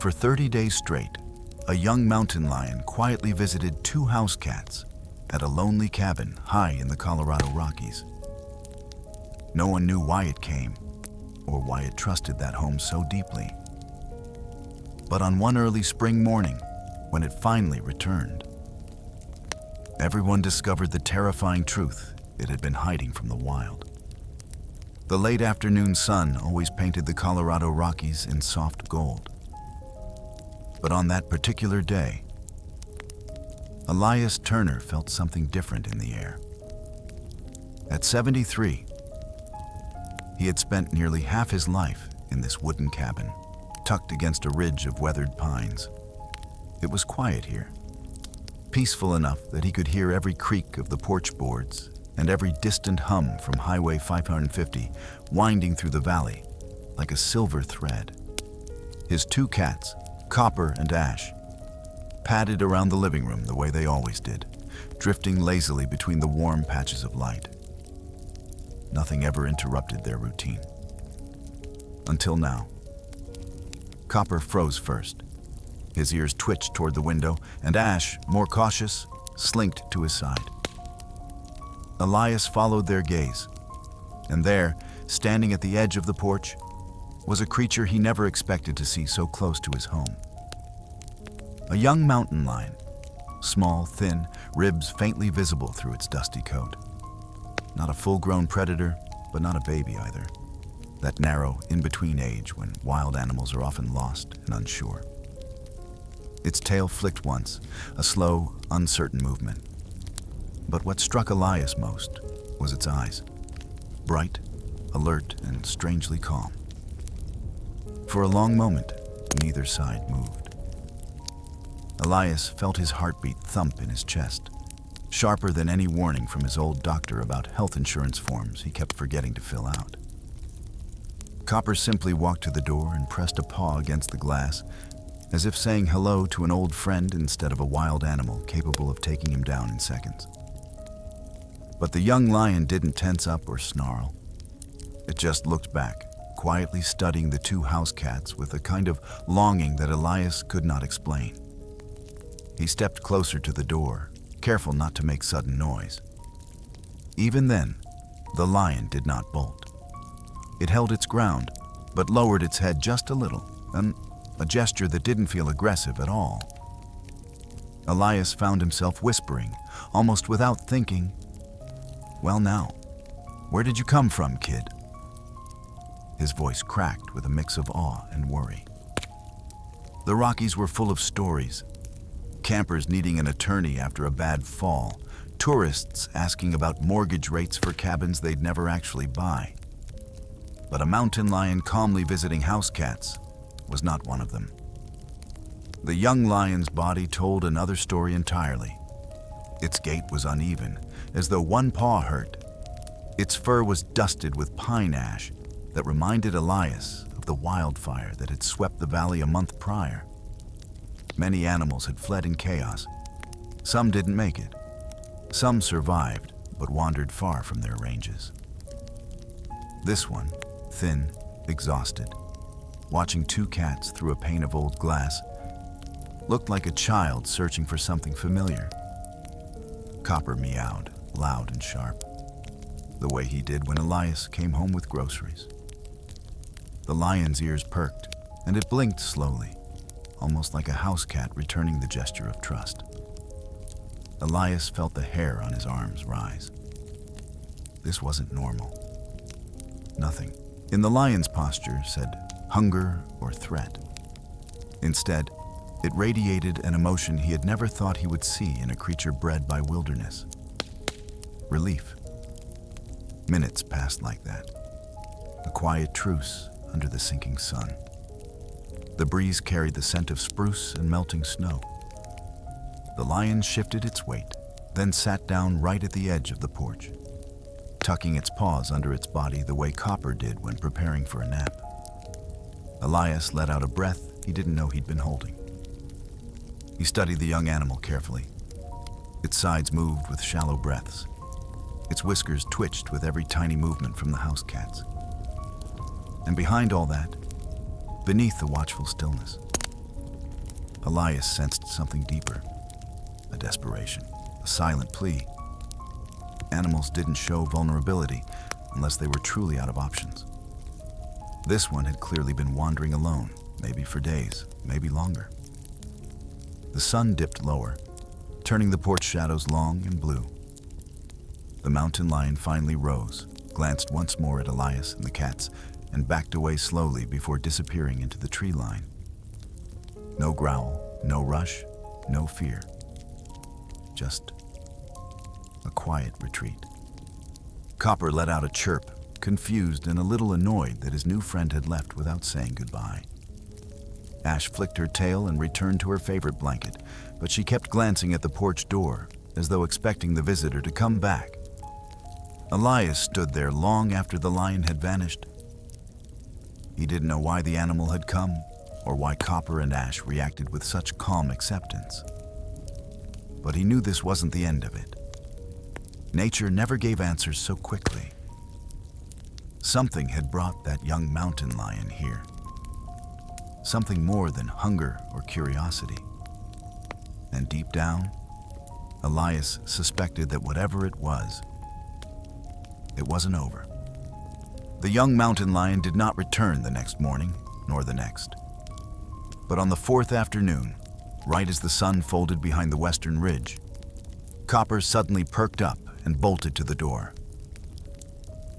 For 30 days straight, a young mountain lion quietly visited two house cats at a lonely cabin high in the Colorado Rockies. No one knew why it came or why it trusted that home so deeply. But on one early spring morning, when it finally returned, everyone discovered the terrifying truth it had been hiding from the wild. The late afternoon sun always painted the Colorado Rockies in soft gold. But on that particular day, Elias Turner felt something different in the air. At 73, he had spent nearly half his life in this wooden cabin, tucked against a ridge of weathered pines. It was quiet here, peaceful enough that he could hear every creak of the porch boards and every distant hum from Highway 550 winding through the valley like a silver thread. His two cats, Copper and Ash, padded around the living room the way they always did, drifting lazily between the warm patches of light. Nothing ever interrupted their routine. Until now. Copper froze first. His ears twitched toward the window, and Ash, more cautious, slinked to his side. Elias followed their gaze, and there, standing at the edge of the porch, was a creature he never expected to see so close to his home. A young mountain lion, small, thin, ribs faintly visible through its dusty coat. Not a full-grown predator, but not a baby either. That narrow, in-between age when wild animals are often lost and unsure. Its tail flicked once, a slow, uncertain movement. But what struck Elias most was its eyes. Bright, alert, and strangely calm. For a long moment, neither side moved. Elias felt his heartbeat thump in his chest, sharper than any warning from his old doctor about health insurance forms he kept forgetting to fill out. Copper simply walked to the door and pressed a paw against the glass, as if saying hello to an old friend instead of a wild animal capable of taking him down in seconds. But the young lion didn't tense up or snarl. It just looked back, quietly studying the two house cats with a kind of longing that Elias could not explain. He stepped closer to the door, careful not to make sudden noise. Even then, the lion did not bolt. It held its ground, but lowered its head just a little, a gesture that didn't feel aggressive at all. Elias found himself whispering, almost without thinking, "Well now, where did you come from, kid?" His voice cracked with a mix of awe and worry. The Rockies were full of stories. Campers needing an attorney after a bad fall, tourists asking about mortgage rates for cabins they'd never actually buy. But a mountain lion calmly visiting house cats was not one of them. The young lion's body told another story entirely. Its gait was uneven, as though one paw hurt. Its fur was dusted with pine ash that reminded Elias of the wildfire that had swept the valley a month prior. Many animals had fled in chaos. Some didn't make it. Some survived, but wandered far from their ranges. This one, thin, exhausted, watching two cats through a pane of old glass, looked like a child searching for something familiar. Copper meowed, loud and sharp, the way he did when Elias came home with groceries. The lion's ears perked, and it blinked slowly, almost like a house cat returning the gesture of trust. Elias felt the hair on his arms rise. This wasn't normal. Nothing in the lion's posture said hunger or threat. Instead, it radiated an emotion he had never thought he would see in a creature bred by wilderness. Relief. Minutes passed like that. A quiet truce under the sinking sun. The breeze carried the scent of spruce and melting snow. The lion shifted its weight, then sat down right at the edge of the porch, tucking its paws under its body the way Copper did when preparing for a nap. Elias let out a breath he didn't know he'd been holding. He studied the young animal carefully. Its sides moved with shallow breaths. Its whiskers twitched with every tiny movement from the house cats. And behind all that, beneath the watchful stillness, Elias sensed something deeper, a desperation, a silent plea. Animals didn't show vulnerability unless they were truly out of options. This one had clearly been wandering alone, maybe for days, maybe longer. The sun dipped lower, turning the porch shadows long and blue. The mountain lion finally rose, glanced once more at Elias and the cats, and backed away slowly before disappearing into the tree line. No growl, no rush, no fear. Just a quiet retreat. Copper let out a chirp, confused and a little annoyed that his new friend had left without saying goodbye. Ash flicked her tail and returned to her favorite blanket, but she kept glancing at the porch door, as though expecting the visitor to come back. Elias stood there long after the lion had vanished. He didn't know why the animal had come, or why Copper and Ash reacted with such calm acceptance. But he knew this wasn't the end of it. Nature never gave answers so quickly. Something had brought that young mountain lion here. Something more than hunger or curiosity. And deep down, Elias suspected that whatever it wasn't over. The young mountain lion did not return the next morning, nor the next. But on the fourth afternoon, right as the sun folded behind the western ridge, Copper suddenly perked up and bolted to the door.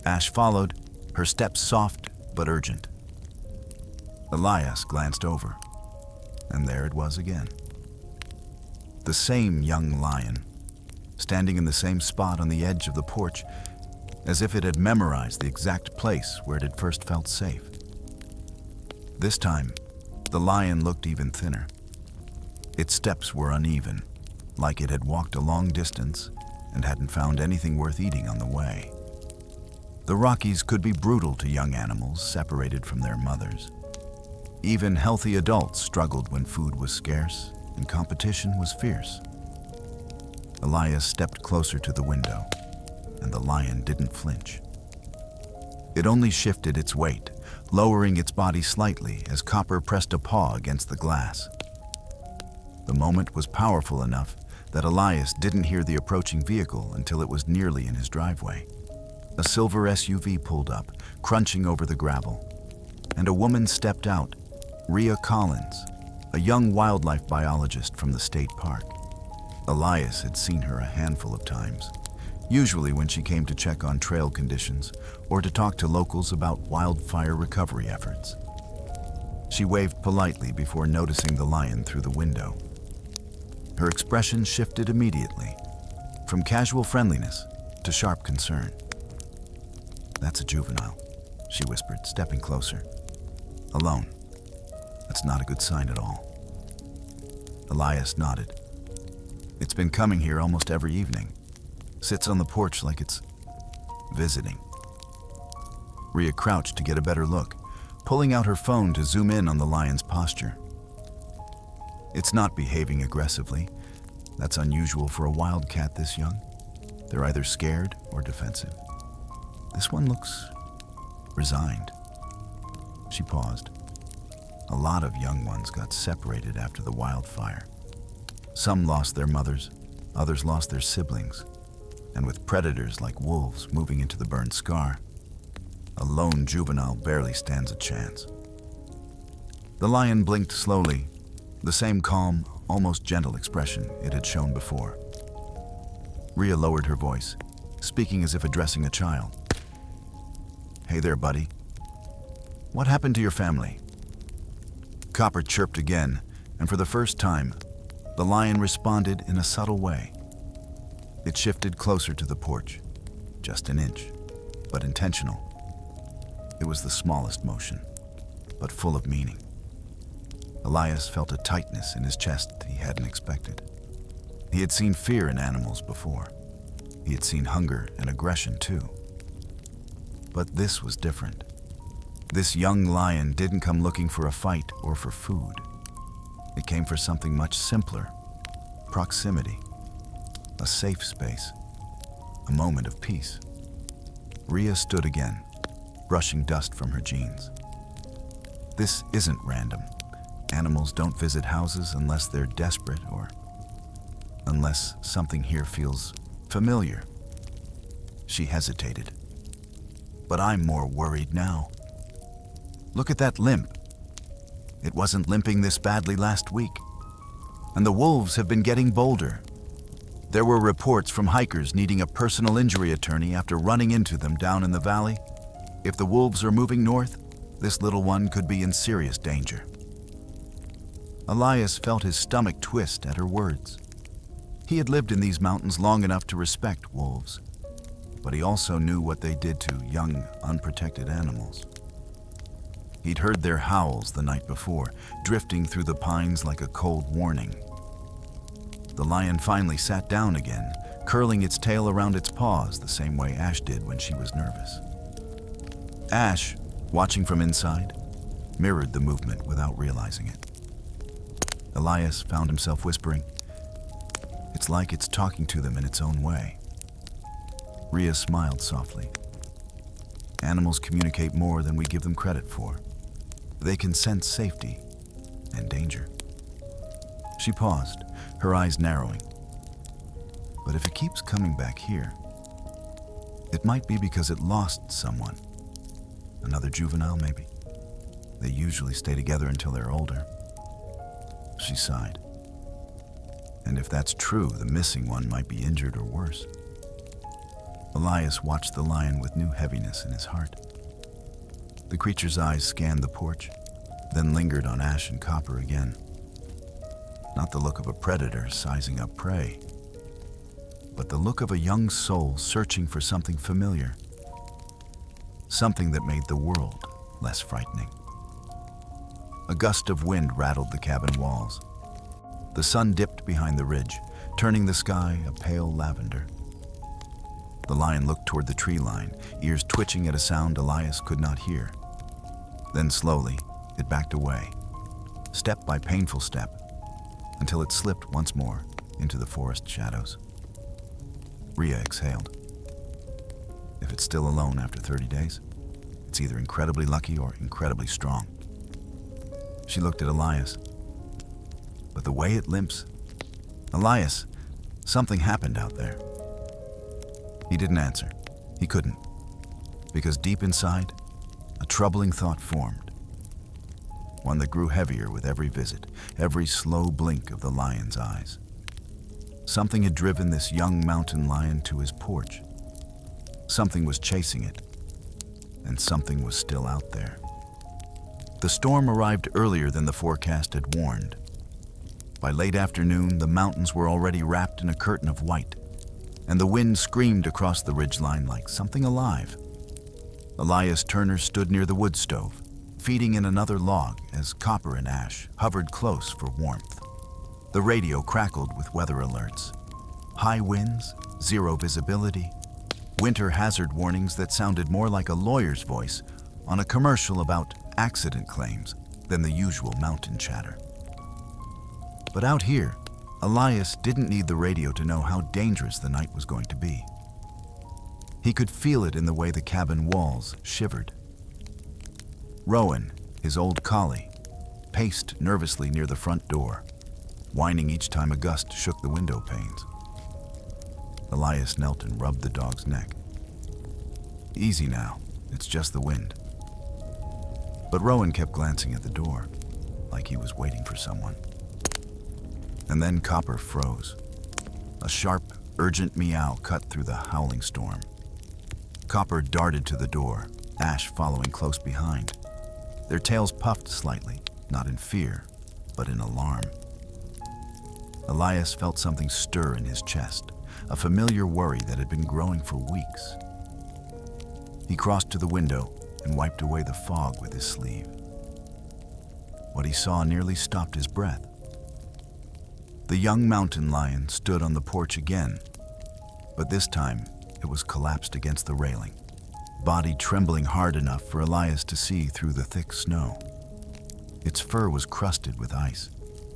Ash followed, her steps soft but urgent. Elias glanced over, and there it was again. The same young lion, standing in the same spot on the edge of the porch, as if it had memorized the exact place where it had first felt safe. This time, the lion looked even thinner. Its steps were uneven, like it had walked a long distance and hadn't found anything worth eating on the way. The Rockies could be brutal to young animals separated from their mothers. Even healthy adults struggled when food was scarce and competition was fierce. Elias stepped closer to the window, and the lion didn't flinch. It only shifted its weight, lowering its body slightly as Copper pressed a paw against the glass. The moment was powerful enough that Elias didn't hear the approaching vehicle until it was nearly in his driveway. A silver SUV pulled up, crunching over the gravel, and a woman stepped out, Rhea Collins, a young wildlife biologist from the state park. Elias had seen her a handful of times, usually when she came to check on trail conditions or to talk to locals about wildfire recovery efforts. She waved politely before noticing the lion through the window. Her expression shifted immediately, from casual friendliness to sharp concern. "That's a juvenile," she whispered, stepping closer. "Alone. That's not a good sign at all." Elias nodded. "It's been coming here almost every evening. Sits on the porch like it's visiting." Rhea crouched to get a better look, pulling out her phone to zoom in on the lion's posture. It's not behaving aggressively. That's unusual for a wildcat this young. They're either scared or defensive. This one looks resigned. She paused. A lot of young ones got separated after the wildfire. Some lost their mothers, others lost their siblings. And with predators like wolves moving into the burned scar, a lone juvenile barely stands a chance. The lion blinked slowly, the same calm, almost gentle expression it had shown before. Rhea lowered her voice, speaking as if addressing a child. "Hey there, buddy. What happened to your family?" Copper chirped again, and for the first time, the lion responded in a subtle way. It shifted closer to the porch, just an inch, but intentional. It was the smallest motion, but full of meaning. Elias felt a tightness in his chest that he hadn't expected. He had seen fear in animals before. He had seen hunger and aggression too. But this was different. This young lion didn't come looking for a fight or for food. It came for something much simpler: proximity, a safe space, a moment of peace. Rhea stood again, brushing dust from her jeans. "This isn't random. Animals don't visit houses unless they're desperate or unless something here feels familiar. She hesitated. But I'm more worried now. Look at that limp. It wasn't limping this badly last week. And the wolves have been getting bolder. There were reports from hikers needing a personal injury attorney after running into them down in the valley. If the wolves are moving north, this little one could be in serious danger. Elias felt his stomach twist at her words. He had lived in these mountains long enough to respect wolves, but he also knew what they did to young, unprotected animals. He'd heard their howls the night before, drifting through the pines like a cold warning. The lion finally sat down again, curling its tail around its paws the same way Ash did when she was nervous. Ash, watching from inside, mirrored the movement without realizing it. Elias found himself whispering, "It's like it's talking to them in its own way." Rhea smiled softly. Animals communicate more than we give them credit for. They can sense safety and danger. She paused, her eyes narrowing. But if it keeps coming back here, it might be because it lost someone. Another juvenile, maybe. They usually stay together until they're older. She sighed. And if that's true, the missing one might be injured or worse. Elias watched the lion with new heaviness in his heart. The creature's eyes scanned the porch, then lingered on Ash and Copper again. Not the look of a predator sizing up prey, but the look of a young soul searching for something familiar, something that made the world less frightening. A gust of wind rattled the cabin walls. The sun dipped behind the ridge, turning the sky a pale lavender. The lion looked toward the tree line, ears twitching at a sound Elias could not hear. Then slowly, it backed away, step by painful step, until it slipped once more into the forest shadows. Rhea exhaled. If it's still alone after 30 days, it's either incredibly lucky or incredibly strong. She looked at Elias. But the way it limps... Elias, something happened out there. He didn't answer. He couldn't. Because deep inside, a troubling thought formed. One that grew heavier with every visit, every slow blink of the lion's eyes. Something had driven this young mountain lion to his porch. Something was chasing it, and something was still out there. The storm arrived earlier than the forecast had warned. By late afternoon, the mountains were already wrapped in a curtain of white, and the wind screamed across the ridgeline like something alive. Elias Turner stood near the wood stove, feeding in another log as Copper and Ash hovered close for warmth. The radio crackled with weather alerts. High winds, zero visibility, winter hazard warnings that sounded more like a lawyer's voice on a commercial about accident claims than the usual mountain chatter. But out here, Elias didn't need the radio to know how dangerous the night was going to be. He could feel it in the way the cabin walls shivered. Rowan, his old collie, paced nervously near the front door, whining each time a gust shook the window panes. Elias knelt and rubbed the dog's neck. "Easy now, it's just the wind." But Rowan kept glancing at the door, like he was waiting for someone. And then Copper froze. A sharp, urgent meow cut through the howling storm. Copper darted to the door, Ash following close behind. Their tails puffed slightly, not in fear, but in alarm. Elias felt something stir in his chest, a familiar worry that had been growing for weeks. He crossed to the window and wiped away the fog with his sleeve. What he saw nearly stopped his breath. The young mountain lion stood on the porch again, but this time it was collapsed against the railing, body trembling hard enough for Elias to see through the thick snow. Its fur was crusted with ice.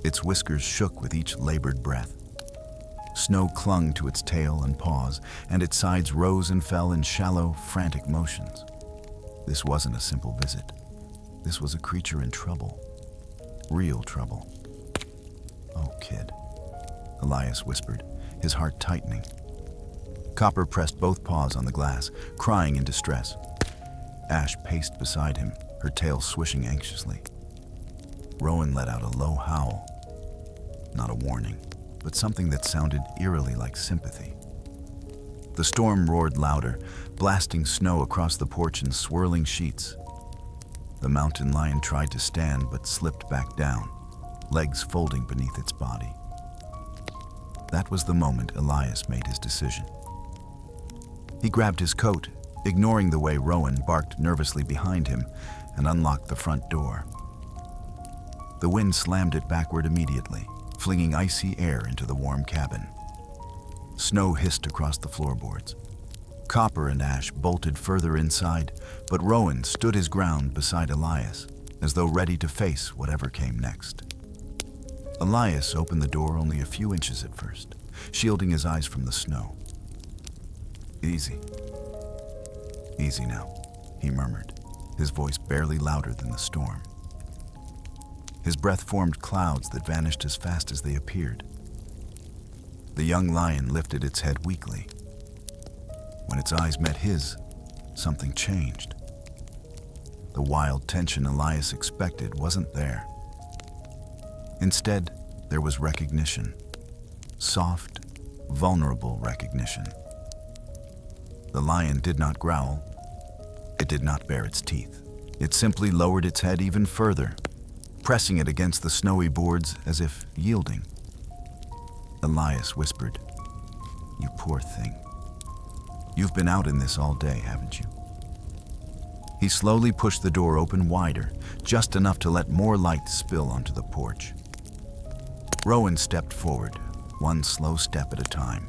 Its whiskers shook with each labored breath. Snow clung to its tail and paws, and its sides rose and fell in shallow, frantic motions. This wasn't a simple visit. This was a creature in trouble. Real trouble. "Oh, kid," Elias whispered, his heart tightening. Copper pressed both paws on the glass, crying in distress. Ash paced beside him, her tail swishing anxiously. Rowan let out a low howl. Not a warning, but something that sounded eerily like sympathy. The storm roared louder, blasting snow across the porch in swirling sheets. The mountain lion tried to stand but slipped back down, legs folding beneath its body. That was the moment Elias made his decision. He grabbed his coat, ignoring the way Rowan barked nervously behind him, and unlocked the front door. The wind slammed it backward immediately, flinging icy air into the warm cabin. Snow hissed across the floorboards. Copper and Ash bolted further inside, but Rowan stood his ground beside Elias, as though ready to face whatever came next. Elias opened the door only a few inches at first, shielding his eyes from the snow. "Easy. Easy now," he murmured, his voice barely louder than the storm. His breath formed clouds that vanished as fast as they appeared. The young lion lifted its head weakly. When its eyes met his, something changed. The wild tension Elias expected wasn't there. Instead, there was recognition. Soft, vulnerable recognition. The lion did not growl. It did not bare its teeth. It simply lowered its head even further, pressing it against the snowy boards as if yielding. Elias whispered, "You poor thing. You've been out in this all day, haven't you?" He slowly pushed the door open wider, just enough to let more light spill onto the porch. Rowan stepped forward, one slow step at a time.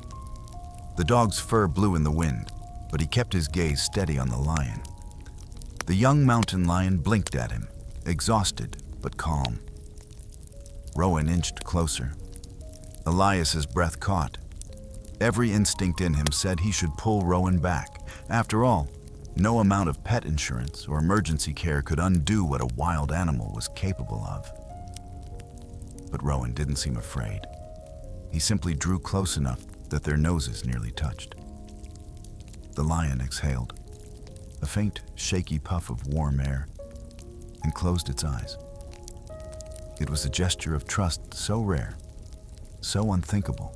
The dog's fur blew in the wind, but he kept his gaze steady on the lion. The young mountain lion blinked at him, exhausted but calm. Rowan inched closer. Elias's breath caught. Every instinct in him said he should pull Rowan back. After all, no amount of pet insurance or emergency care could undo what a wild animal was capable of. But Rowan didn't seem afraid. He simply drew close enough that their noses nearly touched. The lion exhaled, a faint, shaky puff of warm air, and closed its eyes. It was a gesture of trust so rare, so unthinkable,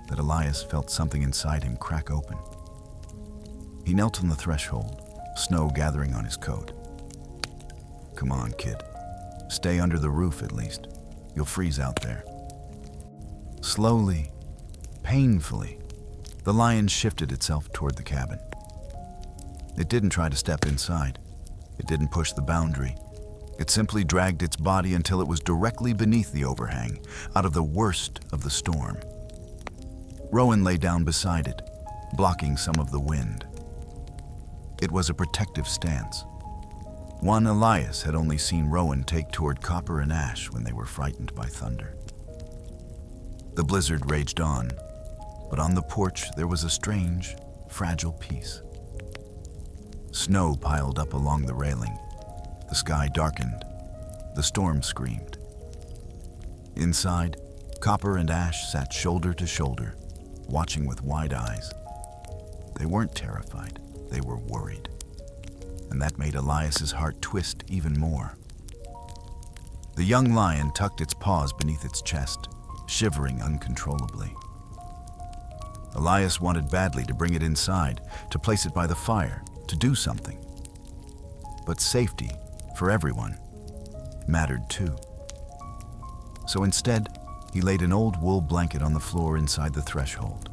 that Elias felt something inside him crack open. He knelt on the threshold, snow gathering on his coat. "Come on, kid. Stay under the roof at least. You'll freeze out there." Slowly, painfully, the lion shifted itself toward the cabin. It didn't try to step inside. It didn't push the boundary. It simply dragged its body until it was directly beneath the overhang, out of the worst of the storm. Rowan lay down beside it, blocking some of the wind. It was a protective stance, one Elias had only seen Rowan take toward Copper and Ash when they were frightened by thunder. The blizzard raged on, but on the porch there was a strange, fragile peace. Snow piled up along the railing. The sky darkened. The storm screamed. Inside, Copper and Ash sat shoulder to shoulder, watching with wide eyes. They weren't terrified, they were worried. And that made Elias's heart twist even more. The young lion tucked its paws beneath its chest, shivering uncontrollably. Elias wanted badly to bring it inside, to place it by the fire, to do something. But safety, for everyone, mattered too. So instead, he laid an old wool blanket on the floor inside the threshold,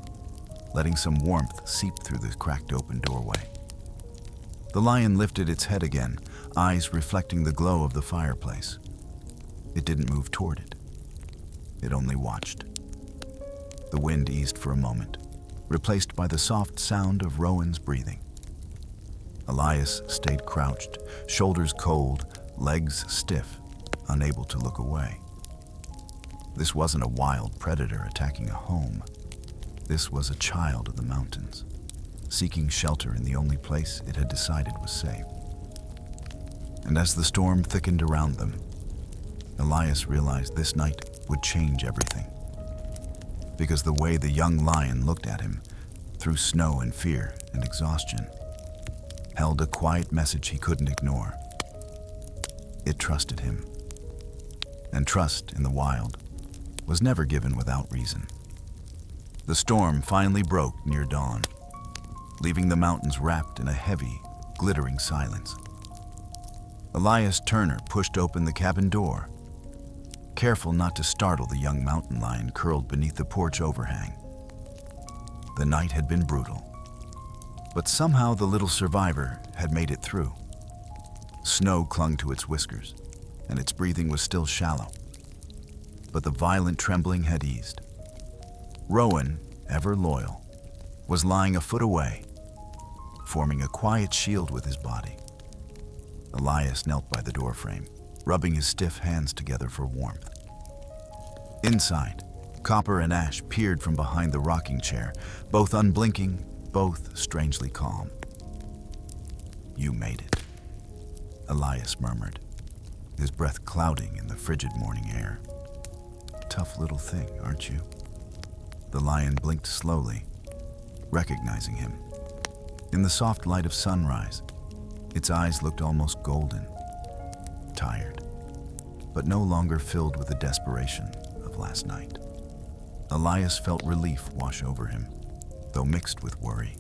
letting some warmth seep through the cracked open doorway. The lion lifted its head again, eyes reflecting the glow of the fireplace. It didn't move toward it. It only watched. The wind eased for a moment, replaced by the soft sound of Rowan's breathing. Elias stayed crouched, shoulders cold, legs stiff, unable to look away. This wasn't a wild predator attacking a home. This was a child of the mountains, seeking shelter in the only place it had decided was safe. And as the storm thickened around them, Elias realized this night would change everything. Because the way the young lion looked at him, through snow and fear and exhaustion, held a quiet message he couldn't ignore. It trusted him. And trust in the wild was never given without reason. The storm finally broke near dawn, leaving the mountains wrapped in a heavy, glittering silence. Elias Turner pushed open the cabin door, careful not to startle the young mountain lion curled beneath the porch overhang. The night had been brutal, but somehow the little survivor had made it through. Snow clung to its whiskers, and its breathing was still shallow. But the violent trembling had eased. Rowan, ever loyal, was lying a foot away, forming a quiet shield with his body. Elias knelt by the doorframe, rubbing his stiff hands together for warmth. Inside, Copper and Ash peered from behind the rocking chair, both unblinking, both strangely calm. "You made it," Elias murmured, his breath clouding in the frigid morning air. "Tough little thing, aren't you?" The lion blinked slowly, recognizing him. In the soft light of sunrise, its eyes looked almost golden, tired, but no longer filled with the desperation of last night. Elias felt relief wash over him, though mixed with worry.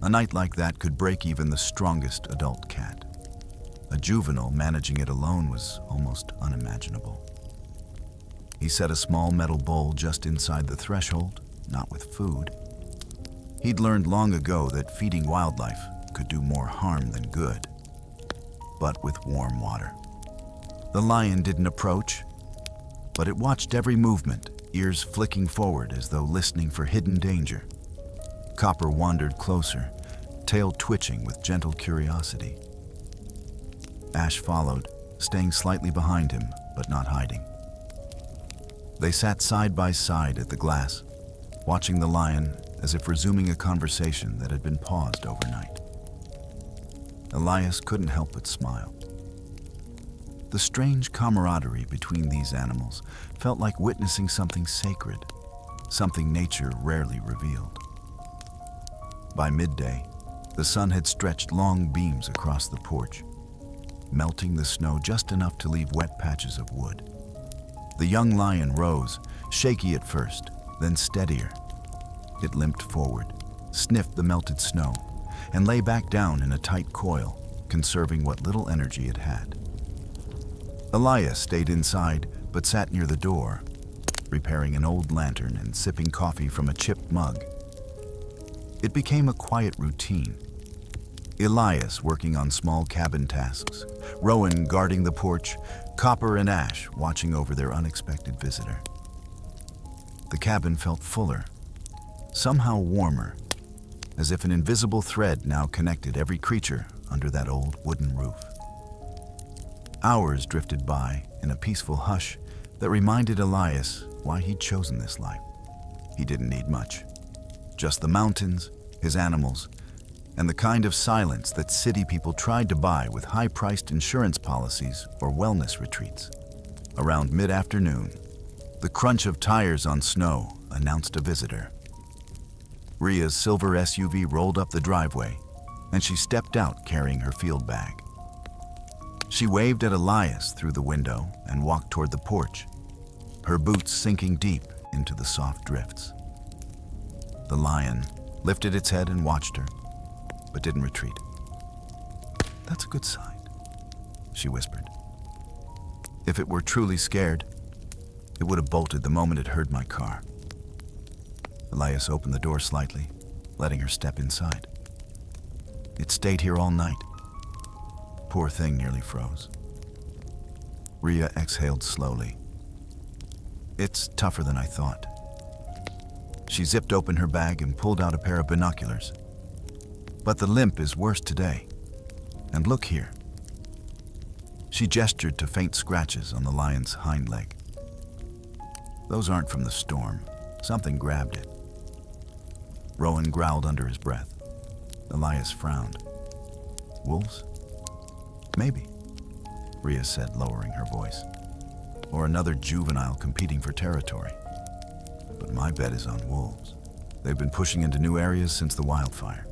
A night like that could break even the strongest adult cat. A juvenile managing it alone was almost unimaginable. He set a small metal bowl just inside the threshold, not with food. He'd learned long ago that feeding wildlife could do more harm than good, but with warm water. The lion didn't approach, but it watched every movement, ears flicking forward as though listening for hidden danger. Copper wandered closer, tail twitching with gentle curiosity. Ash followed, staying slightly behind him, but not hiding. They sat side by side at the glass, watching the lion as if resuming a conversation that had been paused overnight. Elias couldn't help but smile. The strange camaraderie between these animals felt like witnessing something sacred, something nature rarely revealed. By midday, the sun had stretched long beams across the porch, melting the snow just enough to leave wet patches of wood. The young lion rose, shaky at first, then steadier. It limped forward, sniffed the melted snow, and lay back down in a tight coil, conserving what little energy it had. Elias stayed inside, but sat near the door, repairing an old lantern and sipping coffee from a chipped mug. It became a quiet routine. Elias working on small cabin tasks, Rowan guarding the porch, Copper and Ash watching over their unexpected visitor. The cabin felt fuller, somehow warmer, as if an invisible thread now connected every creature under that old wooden roof. Hours drifted by in a peaceful hush that reminded Elias why he'd chosen this life. He didn't need much, just the mountains, his animals, and the kind of silence that city people tried to buy with high-priced insurance policies or wellness retreats. Around mid-afternoon, the crunch of tires on snow announced a visitor. Ria's silver SUV rolled up the driveway, and she stepped out carrying her field bag. She waved at Elias through the window and walked toward the porch, her boots sinking deep into the soft drifts. The lion lifted its head and watched her, but didn't retreat. "That's a good sign," she whispered. "If it were truly scared, it would have bolted the moment it heard my car." Elias opened the door slightly, letting her step inside. "It stayed here all night." Poor thing nearly froze. Ria exhaled slowly. "It's tougher than I thought." She zipped open her bag and pulled out a pair of binoculars. "But the limp is worse today. And look here." She gestured to faint scratches on the lion's hind leg. "Those aren't from the storm. Something grabbed it." Rowan growled under his breath. Elias frowned. "Wolves? Maybe," Ria said, lowering her voice. or another juvenile competing for territory. But my bet is on wolves. They've been pushing into new areas since the wildfire.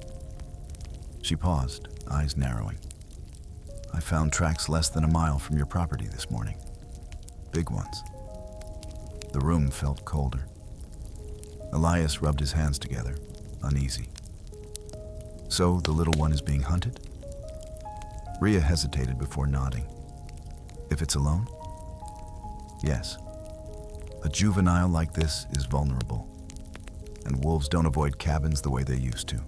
She paused, eyes narrowing. I found tracks less than a mile from your property this morning. Big ones. The room felt colder. Elias rubbed his hands together, uneasy. So the little one is being hunted? Rhea hesitated before nodding. If it's alone? Yes. A juvenile like this is vulnerable, and wolves don't avoid cabins the way they used to.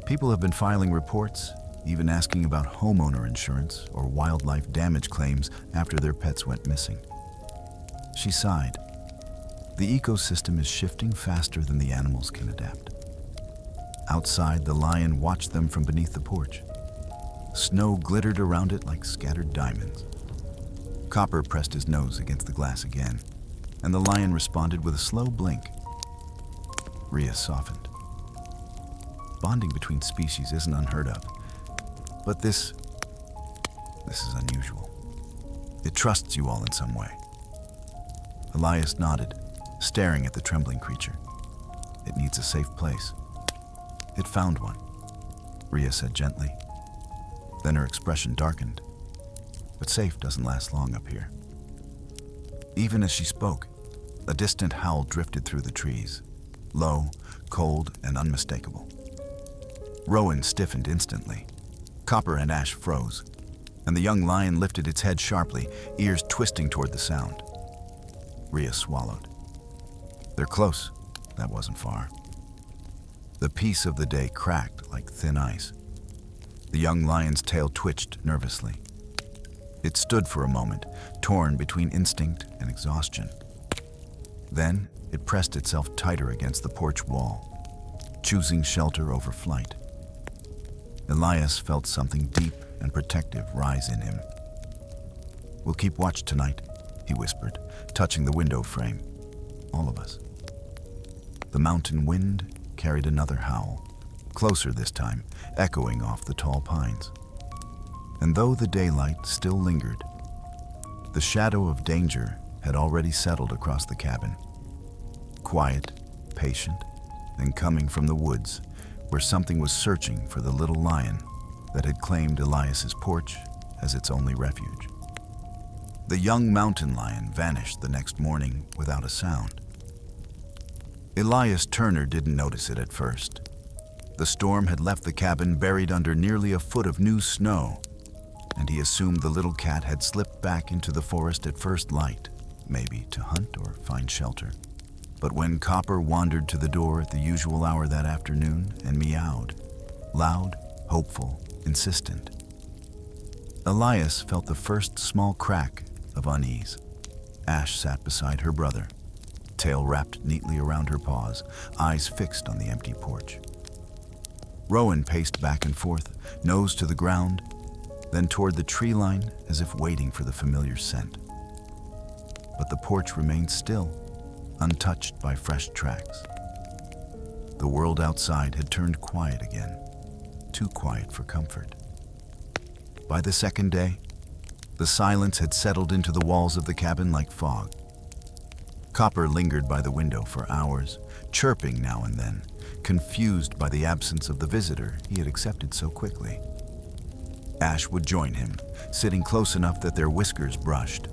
People have been filing reports, even asking about homeowner insurance or wildlife damage claims after their pets went missing. She sighed. The ecosystem is shifting faster than the animals can adapt. Outside, the lion watched them from beneath the porch. Snow glittered around it like scattered diamonds. Copper pressed his nose against the glass again, and the lion responded with a slow blink. Rhea softened. Bonding between species isn't unheard of, but this is unusual. It trusts you all in some way. Elias nodded, staring at the trembling creature. It needs a safe place. It found one, Rhea said gently. Then her expression darkened. But safe doesn't last long up here. Even as she spoke, a distant howl drifted through the trees, low, cold, and unmistakable. Rowan stiffened instantly. Copper and Ash froze, and the young lion lifted its head sharply, ears twisting toward the sound. Rhea swallowed. They're close. That wasn't far. The peace of the day cracked like thin ice. The young lion's tail twitched nervously. It stood for a moment, torn between instinct and exhaustion. Then it pressed itself tighter against the porch wall, choosing shelter over flight. Elias felt something deep and protective rise in him. We'll keep watch tonight, he whispered, touching the window frame. All of us. The mountain wind carried another howl, closer this time, echoing off the tall pines. And though the daylight still lingered, the shadow of danger had already settled across the cabin. Quiet, patient, and coming from the woods, where something was searching for the little lion that had claimed Elias's porch as its only refuge. The young mountain lion vanished the next morning without a sound. Elias Turner didn't notice it at first. The storm had left the cabin buried under nearly a foot of new snow, and he assumed the little cat had slipped back into the forest at first light, maybe to hunt or find shelter. But when Copper wandered to the door at the usual hour that afternoon and meowed, loud, hopeful, insistent, Elias felt the first small crack of unease. Ash sat beside her brother, tail wrapped neatly around her paws, eyes fixed on the empty porch. Rowan paced back and forth, nose to the ground, then toward the tree line as if waiting for the familiar scent. But the porch remained still, untouched by fresh tracks. The world outside had turned quiet again, too quiet for comfort. By the second day, the silence had settled into the walls of the cabin like fog. Copper lingered by the window for hours, chirping now and then, confused by the absence of the visitor he had accepted so quickly. Ash would join him, sitting close enough that their whiskers brushed.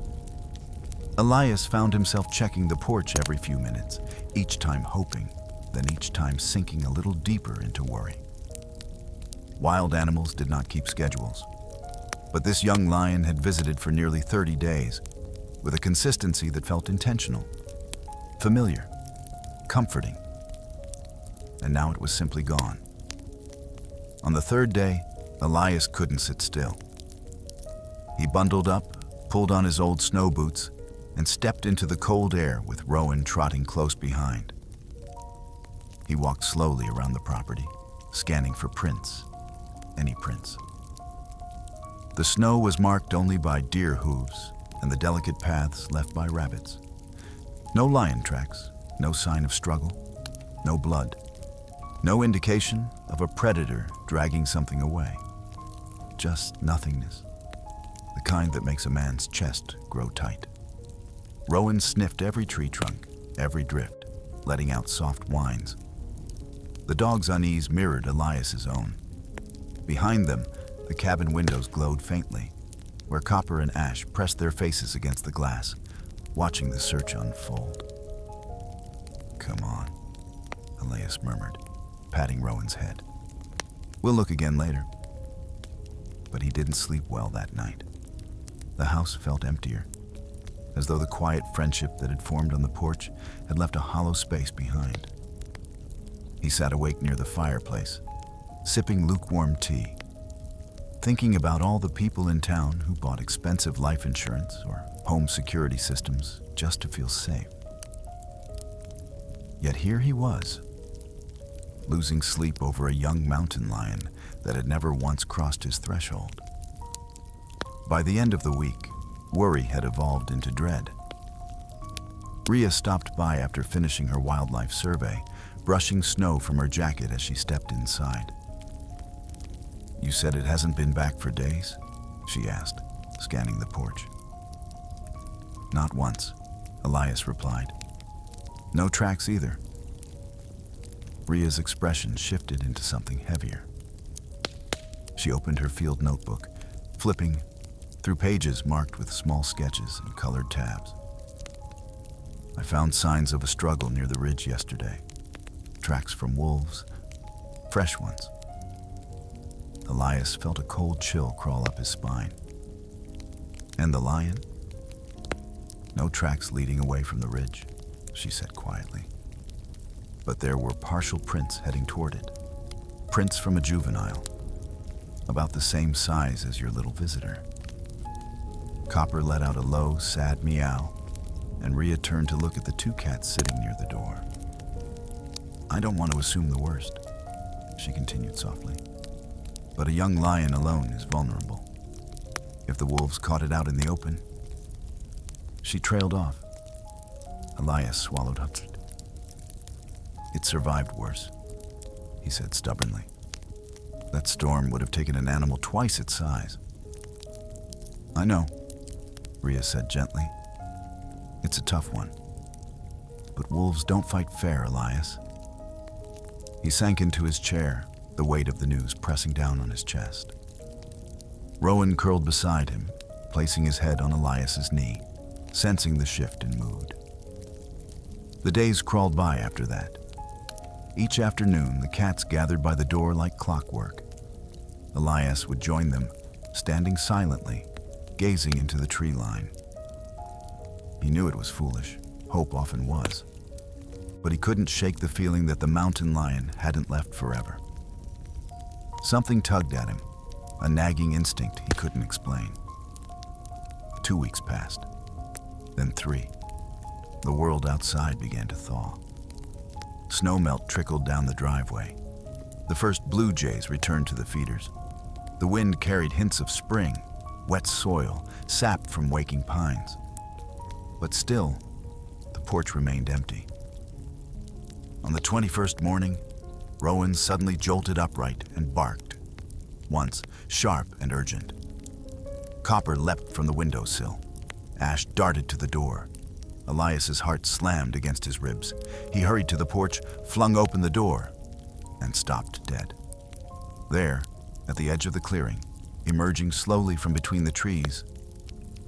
Elias found himself checking the porch every few minutes, each time hoping, then each time sinking a little deeper into worry. Wild animals did not keep schedules, but this young lion had visited for nearly 30 days, with a consistency that felt intentional, familiar, comforting. And now it was simply gone. On the third day, Elias couldn't sit still. He bundled up, pulled on his old snow boots, and stepped into the cold air with Rowan trotting close behind. He walked slowly around the property, scanning for prints, any prints. The snow was marked only by deer hooves and the delicate paths left by rabbits. No lion tracks, no sign of struggle, no blood, no indication of a predator dragging something away. Just nothingness, the kind that makes a man's chest grow tight. Rowan sniffed every tree trunk, every drift, letting out soft whines. The dog's unease mirrored Elias's own. Behind them, the cabin windows glowed faintly, where Copper and Ash pressed their faces against the glass, watching the search unfold. "Come on," Elias murmured, patting Rowan's head. "We'll look again later." But he didn't sleep well that night. The house felt emptier, as though the quiet friendship that had formed on the porch had left a hollow space behind. He sat awake near the fireplace, sipping lukewarm tea, thinking about all the people in town who bought expensive life insurance or home security systems just to feel safe. Yet here he was, losing sleep over a young mountain lion that had never once crossed his threshold. By the end of the week, worry had evolved into dread. Rhea stopped by after finishing her wildlife survey, brushing snow from her jacket as she stepped inside. "You said it hasn't been back for days?" she asked, scanning the porch. "Not once," Elias replied. "No tracks either." Rhea's expression shifted into something heavier. She opened her field notebook, flipping through pages marked with small sketches and colored tabs. "I found signs of a struggle near the ridge yesterday. Tracks from wolves, fresh ones." Elias felt a cold chill crawl up his spine. "And the lion?" "No tracks leading away from the ridge," she said quietly. "But there were partial prints heading toward it. Prints from a juvenile, about the same size as your little visitor." Copper let out a low, sad meow, and Rhea turned to look at the two cats sitting near the door. "I don't want to assume the worst," she continued softly, "but a young lion alone is vulnerable. If the wolves caught it out in the open..." She trailed off. Elias swallowed hard. "It survived worse," he said stubbornly. "That storm would have taken an animal twice its size." "I know," Rhea said gently. "It's a tough one. But wolves don't fight fair, Elias." He sank into his chair, the weight of the news pressing down on his chest. Rowan curled beside him, placing his head on Elias's knee, sensing the shift in mood. The days crawled by after that. Each afternoon, the cats gathered by the door like clockwork. Elias would join them, standing silently, gazing into the tree line. He knew it was foolish. Hope often was. But he couldn't shake the feeling that the mountain lion hadn't left forever. Something tugged at him, a nagging instinct he couldn't explain. 2 weeks passed, then 3. The world outside began to thaw. Snowmelt trickled down the driveway. The first blue jays returned to the feeders. The wind carried hints of spring, wet soil, sap from waking pines. But still, the porch remained empty. On the 21st morning, Rowan suddenly jolted upright and barked, once sharp and urgent. Copper leapt from the windowsill. Ash darted to the door. Elias's heart slammed against his ribs. He hurried to the porch, flung open the door, and stopped dead. There, at the edge of the clearing, emerging slowly from between the trees,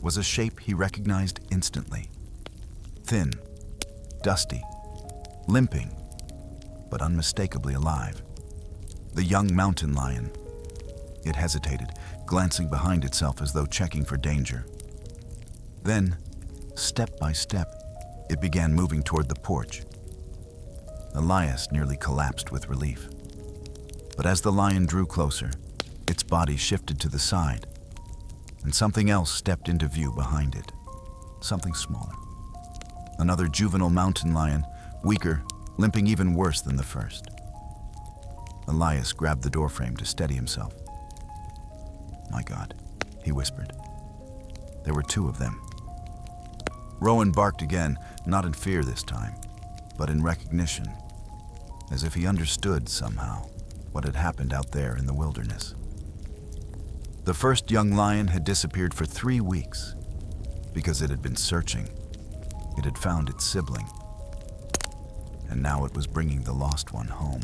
was a shape he recognized instantly. Thin, dusty, limping, but unmistakably alive. The young mountain lion. It hesitated, glancing behind itself as though checking for danger. Then, step by step, it began moving toward the porch. Elias nearly collapsed with relief. But as the lion drew closer, its body shifted to the side, and something else stepped into view behind it. Something smaller. Another juvenile mountain lion, weaker, limping even worse than the first. Elias grabbed the doorframe to steady himself. "My God," he whispered. There were 2 of them. Rowan barked again, not in fear this time, but in recognition, as if he understood somehow what had happened out there in the wilderness. The first young lion had disappeared for 3 weeks because it had been searching, It had found its sibling, and now it was bringing the lost one home.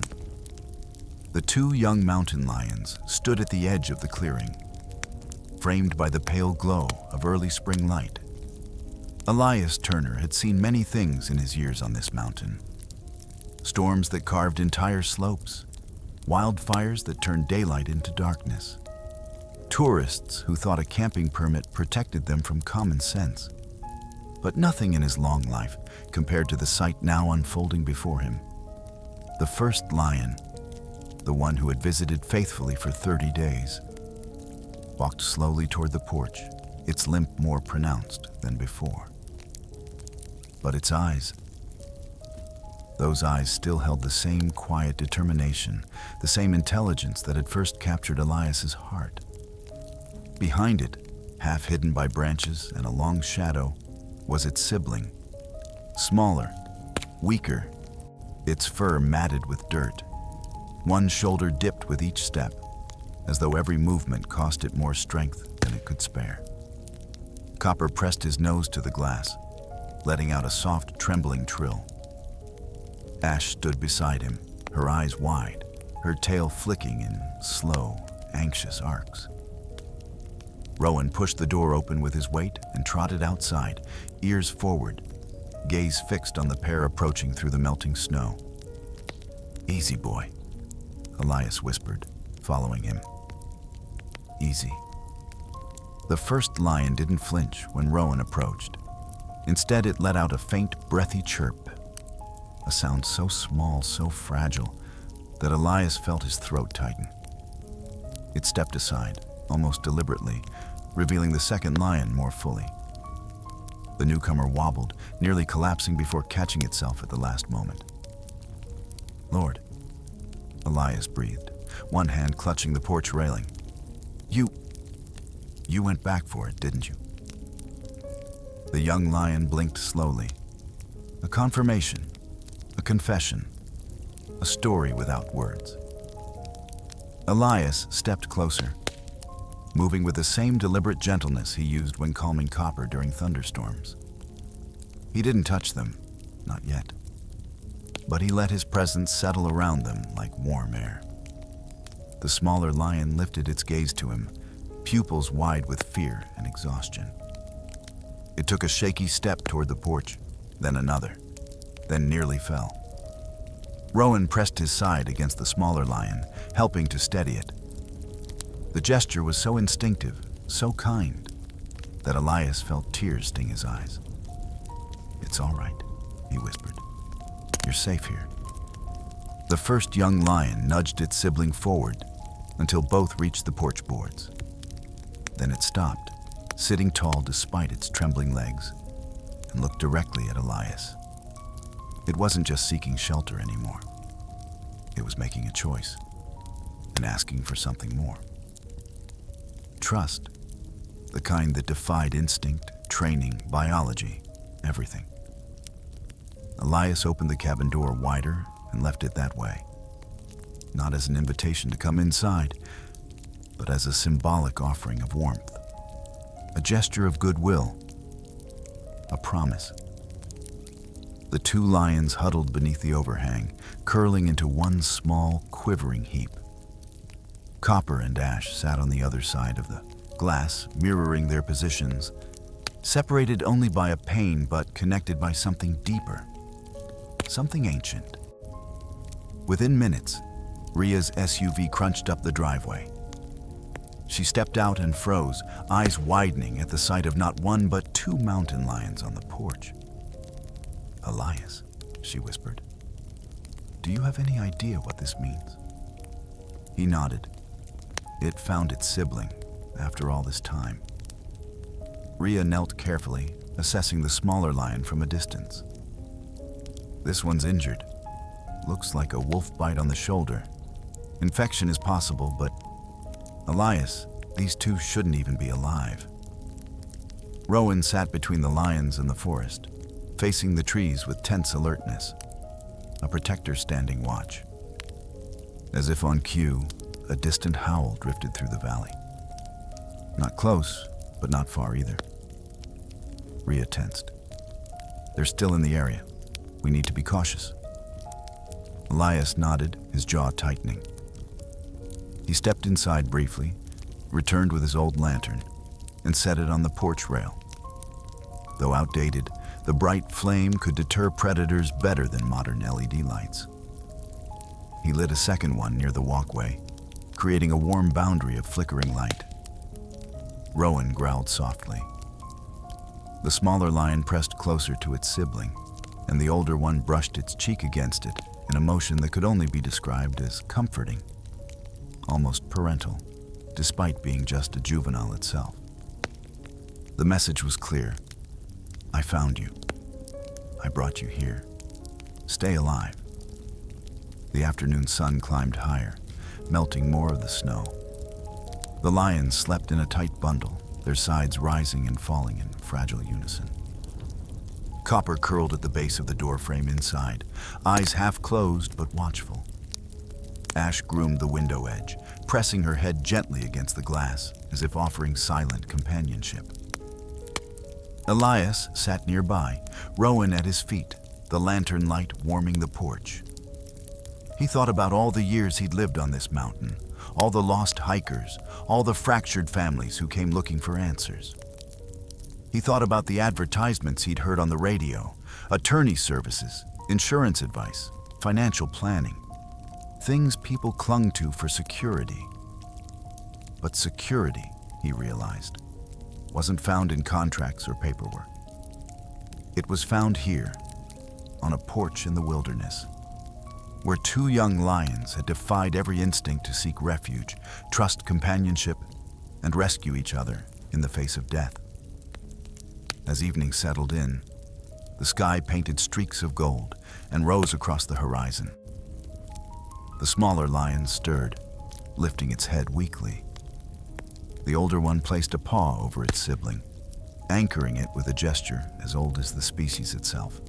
The two young mountain lions stood at the edge of the clearing, framed by the pale glow of early spring light. Elias Turner had seen many things in his years on this mountain. Storms that carved entire slopes, wildfires that turned daylight into darkness, tourists who thought a camping permit protected them from common sense. But nothing in his long life compared to the sight now unfolding before him. The first lion, the one who had visited faithfully for 30 days, walked slowly toward the porch, its limp more pronounced than before. But its eyes, those eyes still held the same quiet determination, the same intelligence that had first captured Elias's heart. Behind it, half hidden by branches and a long shadow, was its sibling, smaller, weaker, its fur matted with dirt. One shoulder dipped with each step, as though every movement cost it more strength than it could spare. Copper pressed his nose to the glass, letting out a soft, trembling trill. Ash stood beside him, her eyes wide, her tail flicking in slow, anxious arcs. Rowan pushed the door open with his weight and trotted outside, ears forward, gaze fixed on the pair approaching through the melting snow. "Easy, boy," Elias whispered, following him. "Easy." The first lion didn't flinch when Rowan approached. Instead, it let out a faint, breathy chirp, a sound so small, so fragile, that Elias felt his throat tighten. It stepped aside, almost deliberately, revealing the second lion more fully. The newcomer wobbled, nearly collapsing before catching itself at the last moment. "Lord," Elias breathed, one hand clutching the porch railing. You went back for it, didn't you?" The young lion blinked slowly. A confirmation, a confession, a story without words. Elias stepped closer, moving with the same deliberate gentleness he used when calming Copper during thunderstorms. He didn't touch them, not yet, but he let his presence settle around them like warm air. The smaller lion lifted its gaze to him, pupils wide with fear and exhaustion. It took a shaky step toward the porch, then another, then nearly fell. Rowan pressed his side against the smaller lion, helping to steady it. The gesture was so instinctive, so kind, that Elias felt tears sting his eyes. "It's all right," he whispered. "You're safe here." The first young lion nudged its sibling forward until both reached the porch boards. Then it stopped, sitting tall despite its trembling legs, and looked directly at Elias. It wasn't just seeking shelter anymore. It was making a choice and asking for something more. Trust, the kind that defied instinct, training, biology, everything. Elias opened the cabin door wider and left it that way, not as an invitation to come inside, but as a symbolic offering of warmth, a gesture of goodwill, a promise. The two lions huddled beneath the overhang, curling into one small, quivering heap. Copper and Ash sat on the other side of the glass, mirroring their positions, separated only by a pane but connected by something deeper, something ancient. Within minutes, Ria's SUV crunched up the driveway. She stepped out and froze, eyes widening at the sight of not one but two mountain lions on the porch. "Elias," she whispered, "do you have any idea what this means?" He nodded. It found its sibling after all this time. Ria knelt carefully, assessing the smaller lion from a distance. "This one's injured. Looks like a wolf bite on the shoulder. Infection is possible, but Elias, these two shouldn't even be alive." Rowan sat between the lions and the forest, facing the trees with tense alertness, a protector standing watch. As if on cue, a distant howl drifted through the valley. Not close, but not far either. Ria tensed. They're still in the area. We need to be cautious. Elias nodded, his jaw tightening. He stepped inside briefly, returned with his old lantern, and set it on the porch rail. Though outdated, the bright flame could deter predators better than modern LED lights. He lit a second one near the walkway, creating a warm boundary of flickering light. Rowan growled softly. The smaller lion pressed closer to its sibling, and the older one brushed its cheek against it in a motion that could only be described as comforting, almost parental, despite being just a juvenile itself. The message was clear. I found you. I brought you here. Stay alive. The afternoon sun climbed higher, melting more of the snow. The lions slept in a tight bundle, their sides rising and falling in fragile unison. Copper curled at the base of the doorframe inside, eyes half closed but watchful. Ash groomed the window edge, pressing her head gently against the glass, as if offering silent companionship. Elias sat nearby, Rowan at his feet, the lantern light warming the porch. He thought about all the years he'd lived on this mountain, all the lost hikers, all the fractured families who came looking for answers. He thought about the advertisements he'd heard on the radio, attorney services, insurance advice, financial planning, things people clung to for security. But security, he realized, wasn't found in contracts or paperwork. It was found here, on a porch in the wilderness, where two young lions had defied every instinct to seek refuge, trust companionship, and rescue each other in the face of death. As evening settled in, the sky painted streaks of gold and rose across the horizon. The smaller lion stirred, lifting its head weakly. The older one placed a paw over its sibling, anchoring it with a gesture as old as the species itself.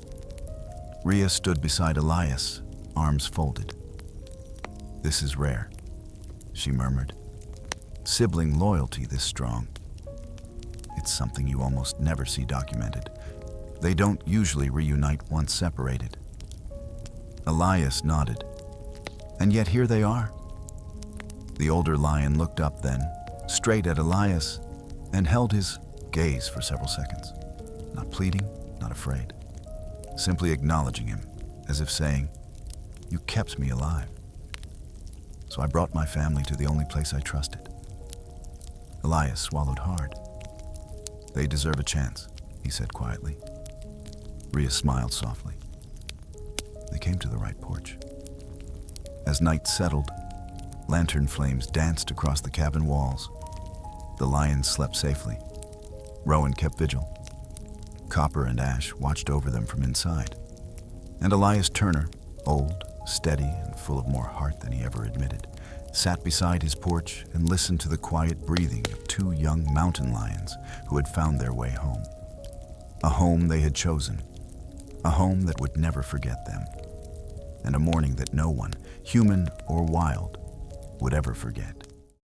Rhea stood beside Elias, arms folded. "This is rare," she murmured. "Sibling loyalty this strong. It's something you almost never see documented. They don't usually reunite once separated." Elias nodded. "And yet here they are." The older lion looked up then, straight at Elias, and held his gaze for several seconds, not pleading, not afraid, simply acknowledging him, as if saying, "You kept me alive. So I brought my family to the only place I trusted." Elias swallowed hard. "They deserve a chance," he said quietly. Rhea smiled softly. They came to the right porch. As night settled, lantern flames danced across the cabin walls. The lions slept safely. Rowan kept vigil. Copper and Ash watched over them from inside. And Elias Turner, old, steady, and full of more heart than he ever admitted, sat beside his porch and listened to the quiet breathing of two young mountain lions who had found their way home. A home they had chosen, a home that would never forget them, and a morning that no one, human or wild, would ever forget.